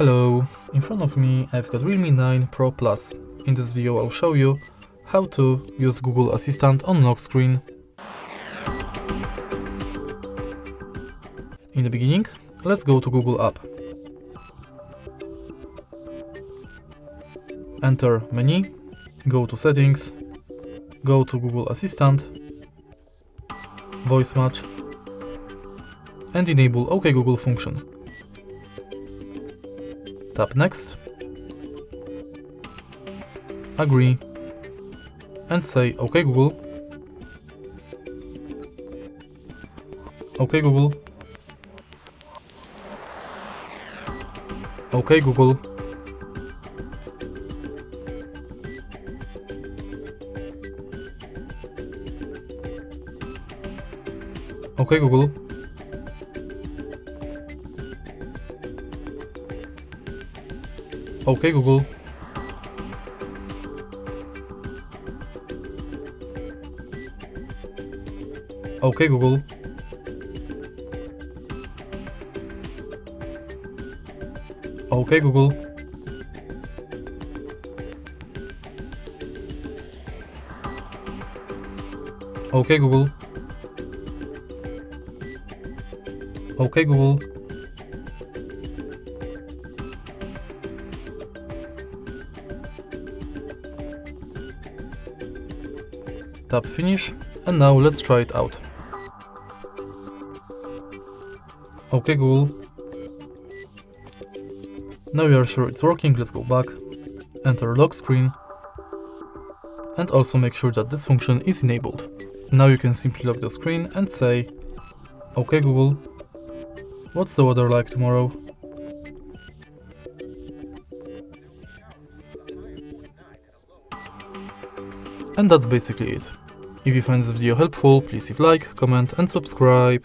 Hello, in front of me I've got Realme 9 Pro Plus. In this video I'll show you how to use Google Assistant on lock screen. In the beginning, let's go to Google app. Enter menu, go to settings, go to Google Assistant, voice match, and enable OK Google function. Tap next, agree, and say OK Google, OK Google, OK Google, OK Google, OK Google, OK Google, OK Google, OK Google, OK Google, tap finish, and now let's try it out. OK Google. Now we are sure it's working, let's go back, enter lock screen, and also make sure that this function is enabled. Now you can simply lock the screen and say, OK Google, what's the weather like tomorrow? And that's basically it. If you find this video helpful, please leave a like, comment and subscribe.